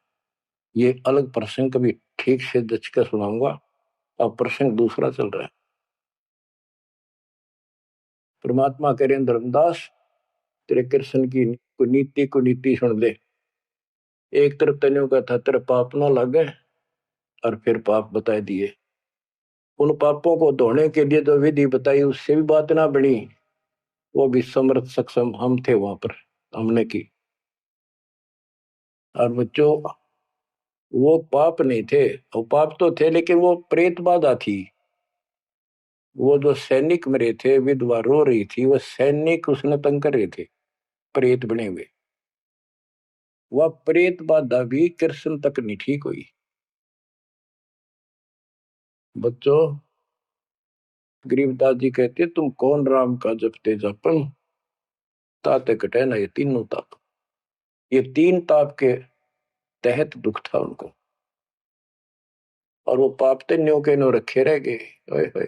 ये अलग प्रसंग कभी ठीक से जच कर सुनाऊंगा अब प्रसंग दूसरा चल रहा है परमात्मा कह रहे धर्मदास तेरे कृष्ण की कुनीति सुन ले एक तरफ तनियों का था तेरे पाप ना लगे और फिर पाप बताए दिए उन पापों को धोने के लिए जो विधि बताई उससे भी बात ना बनी वो भी समर्थ सक्षम हम थे वहां पर हमने की और बच्चों वो पाप नहीं थे वो पाप तो थे लेकिन वो प्रेत बाधा थी वो जो सैनिक मरे थे विधवा रो रही थी वो सैनिक उसने तंग कर रहे थे प्रेत बने हुए वह प्रेत बाधा भी कृष्ण तक नहीं ठीक हुई बच्चों गरीबदास जी कहते तुम कौन राम का जपते जपन ताते कटे ना ये तीनों ताप ये 3 ताप के तहत दुख था उनको और वो पाप ते न्यो के न्यो रखे रह गए ओए होए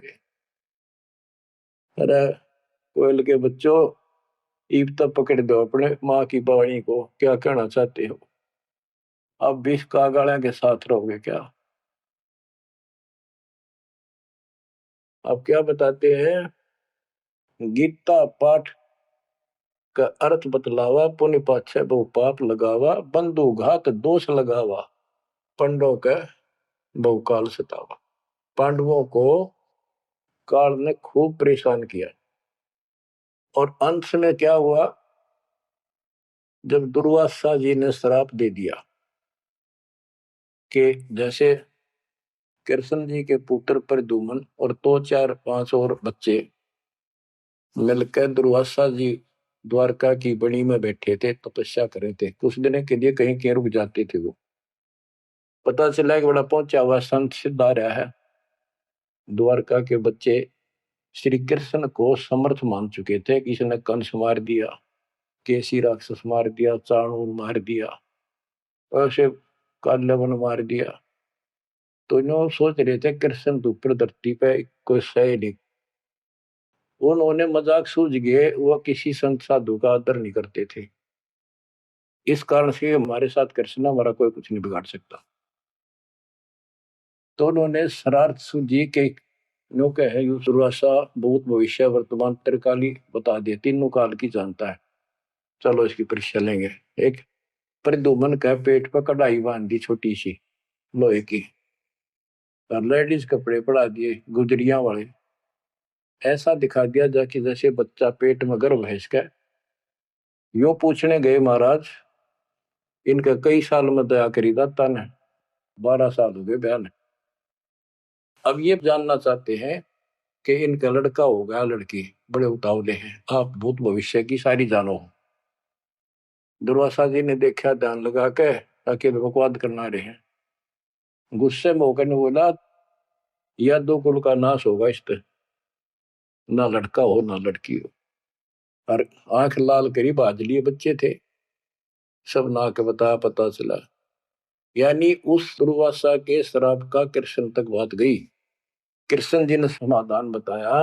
अरे कोयल के बच्चों ईब तक पकड़ दो अपने माँ की वाणी को क्या कहना चाहते हो अब विष कागाड़ा के साथ रहोगे क्या अब क्या बताते हैं गीता पाठ का अर्थ बतलावा पुण्य पाछे बहु पाप लगावा बंधु घात दोष लगावा पंडों के बहुकाल सतावा पांडवों को काल ने खूब परेशान किया और अंत में क्या हुआ जब दुर्वासा जी ने श्राप दे दिया कि जैसे कृष्ण जी के पुत्र प्रद्युम्न और 2 4 5 और बच्चे मिलकर दुर्वासा जी द्वारका की बनी में बैठे थे तपस्या कर रहे थे कुछ दिन के लिए कहीं कहीं रुक जाते थे वो पता चला कि बड़ा पहुंचा हुआ संत सिद्ध आ रहा है द्वारका के बच्चे श्री कृष्ण को समर्थ मान चुके थे किसी ने कंस मार दिया केसी राक्षस मार दिया चाणूर मार दिया ऐसे काल्यवन मार दिया तो इन्हों सोच रहे थे कृष्ण तो ऊपर धरती पे कोई सही नहीं उन्होंने मजाक सूझ गए वो किसी संत साधु का आदर नहीं करते थे इस कारण से हमारे साथ कृष्ण हमारा कोई कुछ नहीं बिगाड़ सकता तो उन्होंने शरारत सूझी के नो कहे यू दुर्वासा भूत भविष्य वर्तमान त्रिकाली बता दे तीनों काल की जानता है चलो इसकी परीक्षा लेंगे एक प्रद्युम्न का पेट पर कढ़ाई बांध दी छोटी सी लोहे की और लेडीज कपड़े पड़ा दिए गुजरिया वाले ऐसा दिखा दिया जाके जैसे बच्चा पेट में गर्भ है इसका यो पूछने गए महाराज इनका कई साल में दया करी दाता ने 12 साल हो गए बयान अब ये जानना चाहते हैं कि इनका लड़का होगा लड़की बड़े उतावले हैं आप भूत भविष्य की सारी जानो दुर्वासा जी ने देखा ध्यान लगा के ताकि बकवाद करना रहे हैं गुस्से में होकर ने बोला यह 2 कुल का नाश होगा इस पे ना लड़का हो ना लड़की हो और आंख लाल करी बाज लिए बच्चे थे सब ना के बताया पता चला यानी उस दुर्वासा के श्राप का कृष्ण तक बात गई कृष्ण जी ने समाधान बताया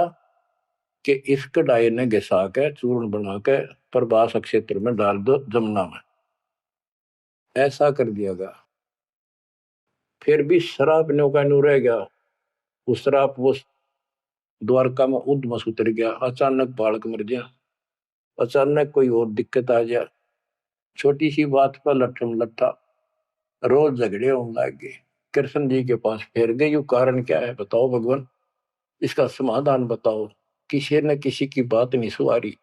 कि इस कढ़ाई ने घिसा के चूर्ण बना के प्रभास क्षेत्र में डाल दो जमुना में ऐसा कर दिया गया फिर भी श्राप न्यो का न्यू रह गया उस श्राप वो द्वारका में उद्मस उतर गया अचानक बालक मर गया अचानक कोई और दिक्कत आ गया छोटी सी बात पर लट्ठम लट्ठा रोज झगड़े होने लग गए कृष्ण जी के पास फिर गए यू कारण क्या है बताओ भगवान इसका समाधान बताओ किसी न किसी की बात नहीं सुहारी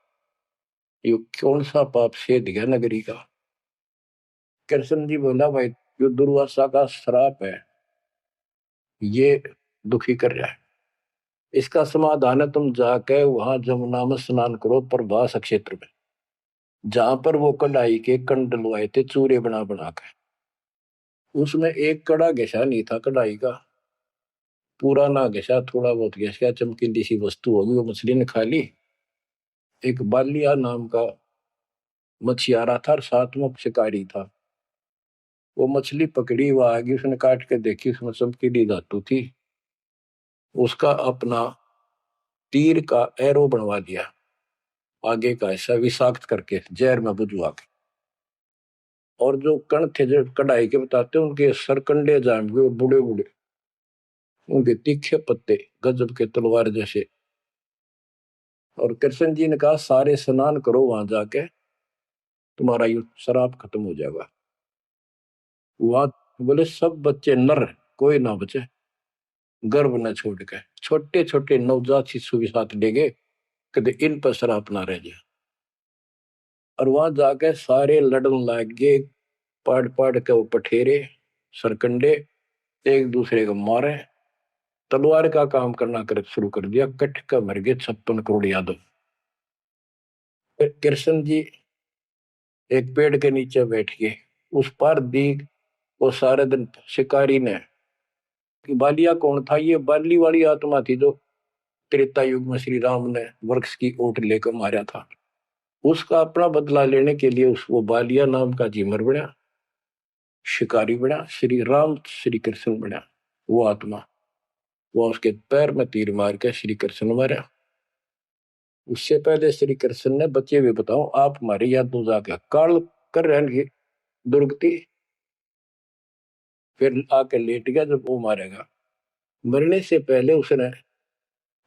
यू कौन सा पाप सेध गया नगरी का कृष्ण जी बोला भाई जो दुर्वासा का श्राप है ये दुखी कर रहा है इसका समाधान है, तुम जाके वहां जमुना में स्नान करो प्रभास क्षेत्र में, जहां पर वो कढ़ाई के कंड डलवाए थे चूरे बना बना के। उसमें एक कड़ा घिसा नहीं था कढ़ाई का, पूरा ना घिसा, थोड़ा बहुत घिस गया, चमकीली सी वस्तु होगी, वो मछली ने खा ली। एक बालिया नाम का मछियारा था और साथ में शिकारी था। वो मछली पकड़ी, वो आगे उसने काट के देखी, उसमें चमकीली धातु थी। उसका अपना तीर का एरो बनवा दिया, आगे का ऐसा विषाक्त करके जहर में बुझवा के। और जो कण थे जो कढ़ाई के बताते उनके सरकंडे जाम गए, बूढ़े बूढ़े, उनके तीखे पत्ते गजब के तलवार जैसे। और कृष्ण जी ने कहा सारे स्नान करो वहां जाके, तुम्हारा युद्ध शराब खत्म हो जाएगा। वहां बोले सब बच्चे नर, कोई ना बचे, गर्भ न छोड़ के, छोटे छोटे नवजात शिशु भी साथ ले गए, कदे इन पर शराब ना रह जाए। और वहां जाके सारे लड़न लाग गए, पाड़ पाड़ के वो पठेरे सरकंडे एक दूसरे को मारे, तलवार का काम करना कर शुरू कर दिया। कट का मर गए 56 करोड़ यादव। कृष्ण जी एक पेड़ के नीचे बैठ गए, उस पर दी वो सारे दिन शिकारी ने कि बालिया कौन था, ये बाली वाली आत्मा थी जो त्रेता युग में श्री राम ने वृक्ष की ओट लेकर मारा था। उसका अपना बदला लेने के लिए उस वो बालिया नाम का जीमर बना, शिकारी बना, श्री राम श्री कृष्ण बना वो आत्मा। वो उसके पैर में तीर मार के श्री कृष्ण मारा। उससे पहले श्री कृष्ण ने बच्चे भी बताओ आप हमारी याद दो जाके काल कर रहेंगे दुर्गति, फिर आके लेट गया जब वो मारेगा। मरने से पहले उसने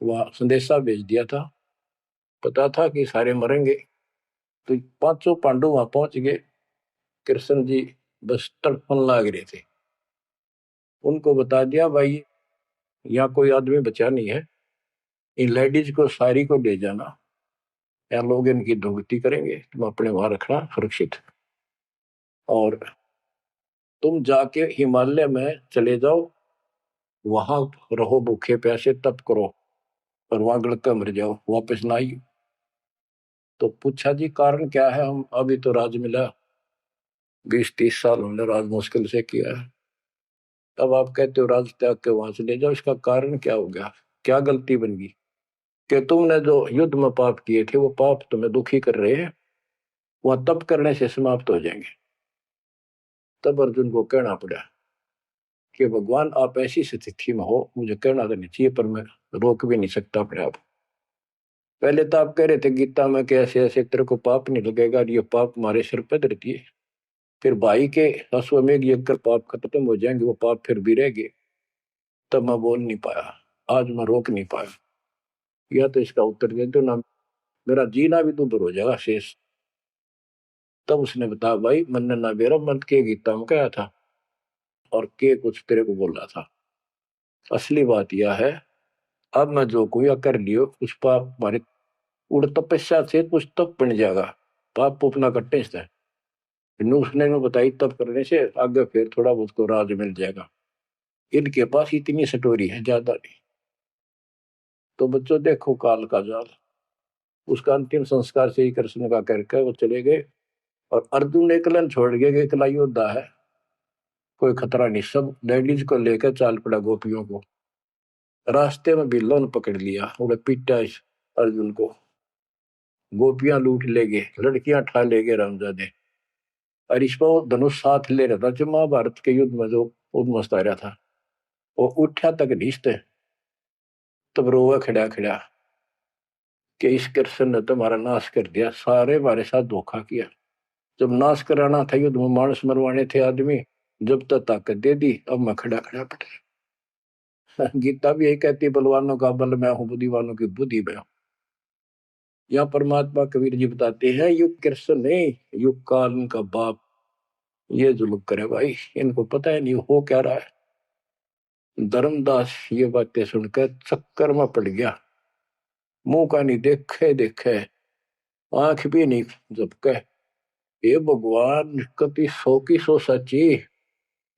वह संदेशा भेज दिया था, पता था कि सारे मरेंगे। तो पांचों पांडव वहां पहुंच गए, कृष्ण जी बस तड़पन लाग रहे थे। उनको बता दिया भाई यहाँ कोई आदमी बचा नहीं है, इन लेडीज को सारी को ले जाना, या लोग इनकी दुर्गति करेंगे, तुम अपने वहां रखना सुरक्षित। और तुम जाके हिमालय में चले जाओ, वहां रहो भूखे प्यासे तप करो, और वहां गड़कर मर जाओ, वापस ना आई। तो पूछा जी कारण क्या है, हम अभी तो राज मिला, 20-30 साल हमने राज मुश्किल से किया है, तब आप कहते हो राज त्याग के वहां चले जाओ, इसका कारण क्या हो गया, क्या गलती बन गई कि तुमने जो युद्ध में पाप किए थे वो पाप तुम्हें दुखी कर रहे हैं, वह तप करने से समाप्त हो जाएंगे। तब अर्जुन को कहना पड़ा कि भगवान आप ऐसी स्थिति में हो, मुझे कहना तो नहीं चाहिए पर मैं रोक भी नहीं सकता अपने आप। पहले तो आप कह रहे थे गीता में कि ऐसे ऐसे तेरे को पाप नहीं लगेगा, और ये पाप हमारे सिर पर धरती है। फिर भाई के अश्वमेध यज्ञ कर पाप खत्म हो जाएंगे, वो पाप फिर भी रह गए। तब मैं बोल नहीं पाया, आज मैं रोक नहीं पाया। या तो इसका उत्तर दे दो ना, मेरा जीना भी दूभर हो जाएगा शेष। तब उसने बताया भाई मैंने ना मेरा मन के गीता में कहा था, और के कुछ तेरे को बोल रहा था। असली बात यह है, अब मैं जो कोई कर लियो उस पाप हमारे उड़ तपस्या से कुछ तप बन जाएगा, पाप अपना कट्टे से। उसने में बताई तप करने से आगे फिर थोड़ा बहुत को राज मिल जाएगा। इनके पास इतनी स्टोरी है, ज्यादा नहीं। तो बच्चों देखो काल का जाल, उसका अंतिम संस्कार से ही कृष्ण का करके वो चले गए। और अर्जुन एकलन छोड़ गए कि एकला योद्धा है, कोई खतरा नहीं, सब लेडीज को लेकर चाल पड़ा गोपियों को। रास्ते में बिल्लों ने पकड़ लिया, उन्हें पीटा इस अर्जुन को, गोपियां लूट ले गए, लड़कियां ठा ले गए रामजादे। और इसको धनुष साथ ले रहा था जो महाभारत के युद्ध में जो उद्मस्त आ रहा था, वो उठा तक नीचते, तब रोवा खड़ा खड़ा कि इस कृष्ण ने तुम्हारा नाश कर दिया, सारे हमारे साथ धोखा किया। जब नाश कराना था युद्ध में, मानस मरवाने थे आदमी, जब तक ताकत दे दी, अब मैं खड़ा खड़ा पड़ा। गीता भी यही कहती, बलवानों का बल मैं हूं, बुद्धिवानों की बुद्धि मैं हूं। यहाँ परमात्मा कबीर जी बताते हैं युग कृष्ण नहीं, युग काल उनका बाप ये जुल्म करे भाई, इनको पता है नहीं हो क्या रहा है। धर्मदास ये बातें सुनकर चक्कर में पड़ गया, मुंह का नहीं देखे देखे, आंख भी नहीं झपके। ये भगवान कभी 100 की 100 सच्ची,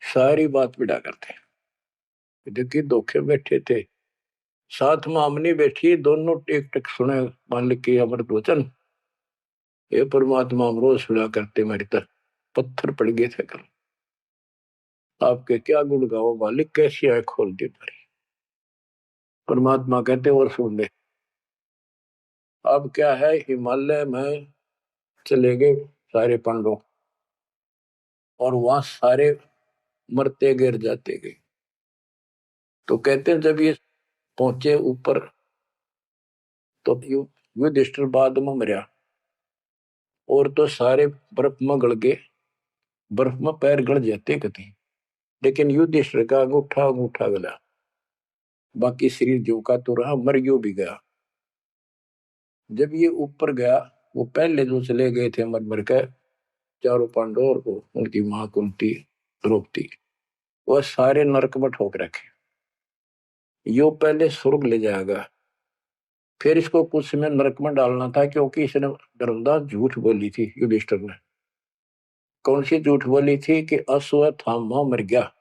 सारी बात बिड़ा करते। देखिए धोखे बैठे थे, साथ में अमनी बैठी, दोनों टेक टेक सुने मालिक के अमृत वचन। ये परमात्मा हम रोज सुना करते, मेरी तरह पत्थर पड़ गए थे कल। आपके क्या गुण गाओ मालिक, कैसी आंख खोल दी मेरी। परमात्मा कहते और सुन ले। अब क्या है, हिमालय में चले गए सारे पांडव, और वहां सारे मरते गिर जाते गए। तो कहते हैं जब ये पहुंचे ऊपर, तो युधिष्ठिर बाद में मरा, और तो सारे बर्फ में गड़ गए, बर्फ में पैर गड़ जाते कति। लेकिन युधिष्ठिर का अंगूठा अंगूठा गला, बाकी शरीर जो का तो रहा, मर गयो भी गया। जब ये ऊपर गया, वो पहले जो चले गए थे मर मर के, चारों पांडव और उनकी मां कुंती, द्रौपदी, वह सारे नरक में ठोक रखे। यो पहले स्वर्ग ले जाएगा, फिर इसको कुछ समय नरक में डालना था, क्योंकि इसने धर्मदास झूठ बोली थी युधिष्ठिर ने। कौन सी झूठ बोली थी? कि अश्वत्थामा मर गया।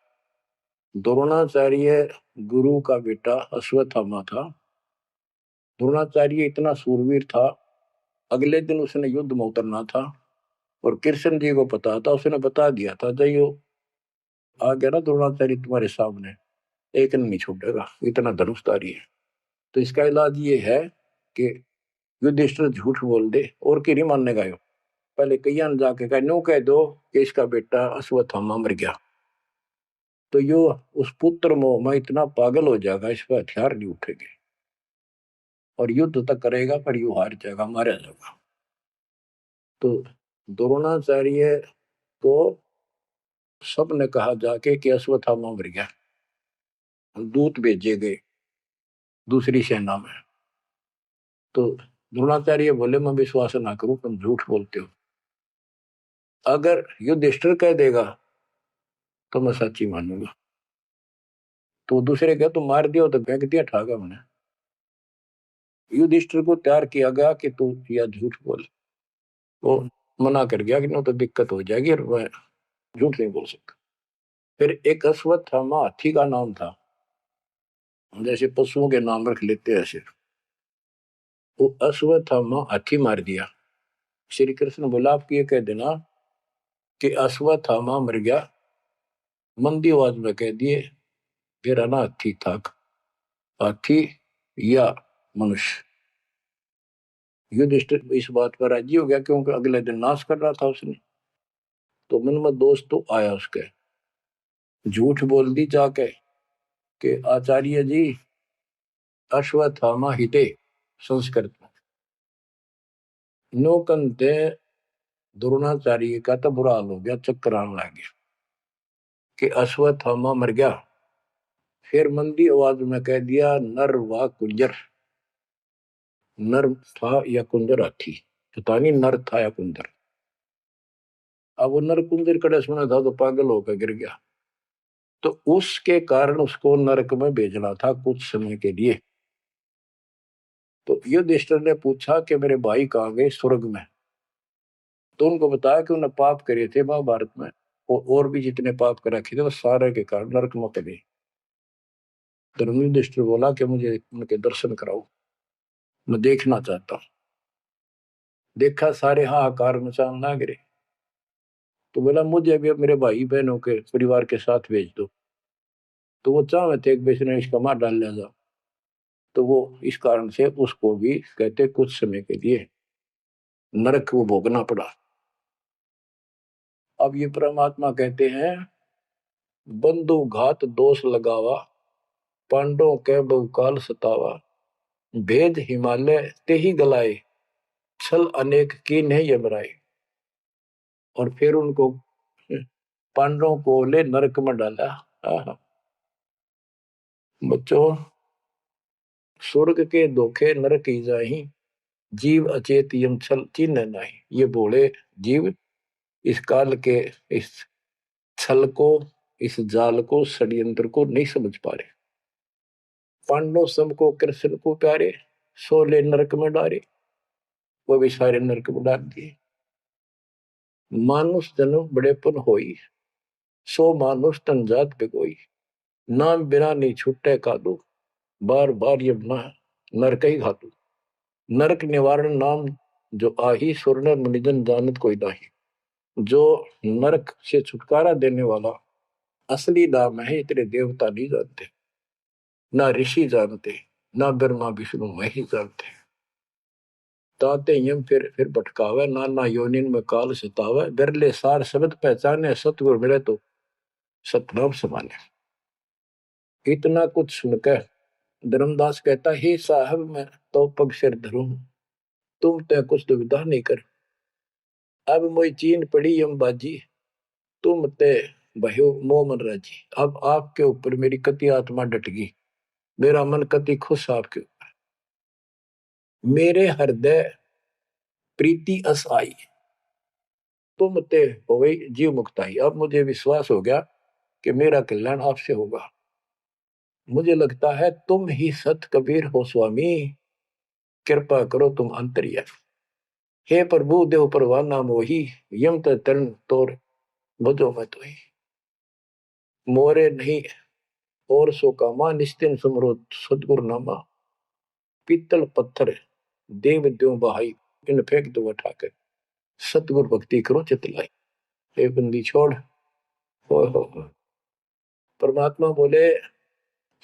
द्रोणाचार्य गुरु का बेटा अश्वत्थामा था। द्रोणाचार्य इतना सूरवीर था, अगले दिन उसने युद्ध में उतरना था, और कृष्ण जी को पता था, उसने बता दिया था, जयो आ गया ना द्रोणाचार्य तुम्हारे सामने, एक नहीं छूटेगा, इतना धनुषधारी है। तो इसका इलाज ये है कि युधिष्ठिर झूठ बोल दे, और की नहीं मानने यो। पहले कईयान जाके कह नो कह दो कि इसका बेटा अश्वत्थामा मर गया, तो यो उस पुत्र मोह में इतना पागल हो जाएगा, इस पर हथियार नहीं उठेंगे, और युद्ध तक करेगा, पर यू हार जाएगा, मारा जाएगा। तो द्रोणाचार्य को सबने कहा जाके कि अश्वत्थामा मर गया। दूत भेजे गए दूसरी सेना में। तो द्रोणाचार्य बोले मैं विश्वास ना करूं, तुम झूठ बोलते हो। अगर युधिष्ठिर कह देगा तो मैं सच्ची मानूंगा। तो दूसरे कह तुम मार दिया तो फेंक दिया ठागा मैंने। युधिष्ठिर को तैयार किया गया कि तू या झूठ बोल। वो मना कर गया कि नो तो दिक्कत हो जाएगी, और मैं झूठ नहीं बोल सकता। फिर एक अश्वत्थामा हाथी का नाम था, जैसे पशुओं के नाम रख लेते हैं ऐसे। वो अश्वत्थामा हाथी मार दिया। श्री कृष्ण बोला आप ये कह देना कि अश्वत्थामा मर गया, मंदी आवाज में कह दिए, फिर आना हाथी था, हाथी या मनुष्य। युधिष्ठिर इस बात पर राजी हो गया, क्योंकि अगले दिन नाश कर रहा था उसने। तो मन में दोष तो आया उसके, झूठ बोल दी जाके कि आचार्य जी अश्वत्थामा हिते, संस्कृत में नौकंते। द्रोणाचार्य का तो बुरा हाल हो गया, चक्कर आने लग गया कि अश्वत्थामा मर गया। फिर मंदी आवाज में कह दिया नर व कुंजर। नर था या कुंजर हाथी, पता नहीं नर था या कुंजर। अब वो नर कुंजर कड़े सुना था तो पागल होकर गिर गया। तो उसके कारण उसको नरक में भेजना था कुछ समय के लिए। तो युधिष्ठिर ने पूछा कि मेरे भाई कहाँ गए? स्वर्ग में। तो उनको बताया कि उन्होंने पाप करे थे महाभारत में, और भी जितने पाप कर रखे थे वो सारे के कारण नरक में गए। तो युधिष्ठिर बोला कि मुझे उनके दर्शन कराओ, मैं देखना चाहता हूँ। देखा सारे हाहाकार मचान ना गिरे। तो बोला मुझे भी अब मेरे भाई बहनों के परिवार के साथ भेज दो। तो वो चाहे थे एक बेच ने इसका मार डाल लिया जा। तो वो इस कारण से उसको भी कहते कुछ समय के लिए नरक को भोगना पड़ा। अब ये परमात्मा कहते हैं बंधु घात दोष लगावा, पांडवों के बहुकाल सतावा, भेद हिमालय ते ही गलाए, छल अनेक की नहीं यमराए। और फिर उनको पांडवों को ले नरक में डाला। बच्चों, स्वर्ग के धोखे नरक ही जाही, जीव अचेत यम छल चिन्ह नहीं। ये बोले जीव इस काल के इस छल को, इस जाल को, षड्यंत्र को नहीं समझ पा रहे। पांडव सबको कृष्ण को प्यारे, सोले नरक में डारे, वो भी सारे नरक में डाल दिए। मानुष जन्म बड़ेपन होई, सो मानुष तन जात बिगोई, नाम बिना नहीं छुट्टे का दो, बार बार ये नरक ही घातु। नरक निवारण नाम जो आही, सुर नर मुनिजन जानत कोई नाही। जो नरक से छुटकारा देने वाला असली नाम है, इतने देवता नहीं जानते, ना ऋषि जानते, ना ब्रह्मा विष्णु महेश जानते। ताते यम फिर भटकावे, नाना योनिन में काल सतावे। बिरले सार शब्द पहचाने, सतगुरु मिले तो सतनाम समाने। इतना कुछ सुनकर धर्मदास कहता, हे साहब मैं तो पग सिर धरूं, तुम ते कुछ दुविधा नहीं कर। अब मोई चीन पड़ी यम बाजी, तुम ते भयो मोह मन राजी। अब आपके ऊपर मेरी कति आत्मा डट गई, मेरा मन कति खुश आपके ऊपर। मेरे हृदय प्रीति अस आई, तुम ते हो गई जीव मुक्ताई। अब मुझे विश्वास हो गया कि मेरा कल्याण आपसे होगा। मुझे लगता है तुम ही सत कबीर हो स्वामी, कृपा करो तुम अंतर्यामी। हे प्रभु देव परवाना मोही, यम तरण तोर भजो मैं तो ही। मोरे नहीं और सो कामा, निस्तिन सुमरो सदगुरु नामा। पीतल पत्थर देव द्यो बहाई, इन फेंक दो उठाकर, सतगुरु भक्ति करो चितलाई। हे बंदी छोड़, हो। परमात्मा बोले,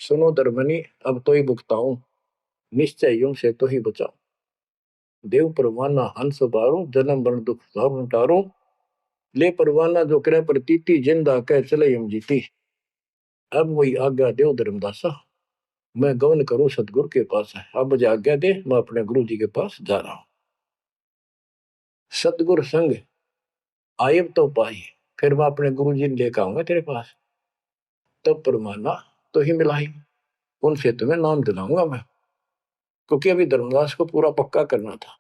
सुनो धर्मनी, अब तो ही भुगताऊं, निश्चय यूं से तो ही बचाऊं। देव परवाना हंस बारो, जन्म मरण दुख सब टारो। ले परवाना जो करे प्रतीति, जिंदा कह चले हम जीती। अब वही आज्ञा देव धर्मदासा, मैं गमन करूं सतगुरु के पास है। अब मुझे आज्ञा दे, मैं अपने गुरु जी के पास जा रहा हूं। सतगुरु संग आयब तो पाई, फिर मैं अपने गुरु जी ने लेकर आऊंगा तेरे पास। तब परमाना तो ही मिलाई, उनसे तुम्हें नाम दिलाऊंगा मैं। क्योंकि अभी धर्मदास को पूरा पक्का करना था।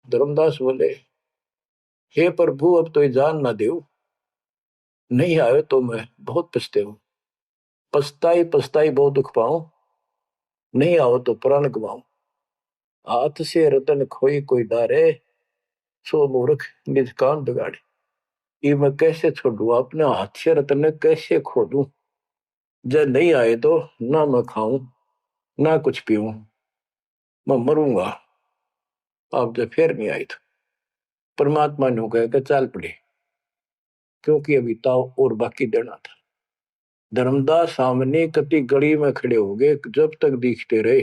धर्मदास बोले, हे प्रभु अब तो जान ना देव, नहीं आए तो मैं बहुत पछते हूं। पछताई पछताई बहुत दुख पाऊं, नहीं आओ तो प्राण गवाऊं। हाथ से रतन खोई कोई डारे, सो मूर्ख निज कान बिगाड़े। ये मैं कैसे छोड़ू, अपने हाथ से रतन कैसे खो दूं। जब नहीं आए तो ना मैं खाऊं ना कुछ पीऊं, मैं मरूंगा। आप जब फिर नहीं आए तो परमात्मा ने कहा कि चाल पड़े, क्योंकि अभी ताव और बाकी देना था। धर्मदास सामने कति गली में खड़े हो गए, जब तक दिखते रहे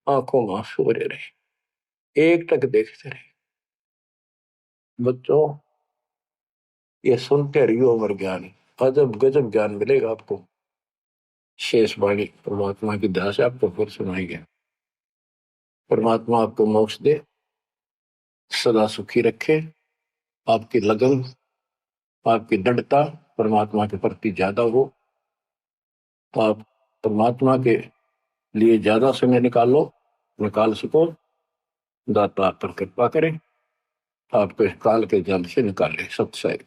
आंखों में आंसू भरे रहे, एक टक देखते रहे। बच्चों ये सुनते रहियो अमर ज्ञान, अजब गजब ज्ञान मिलेगा आपको। शेष वाणी परमात्मा की दया से आपको फिर सुनाएंगे। परमात्मा आपको मोक्ष दे, सदा सुखी रखे, आपकी लगन आपकी दृढ़ता परमात्मा के प्रति ज्यादा हो, तो आप परमात्मा के लिए ज्यादा समय निकाल सको। दाता आप पर कृपा करें, आपको इस काल के जल से निकाले। सत्संग।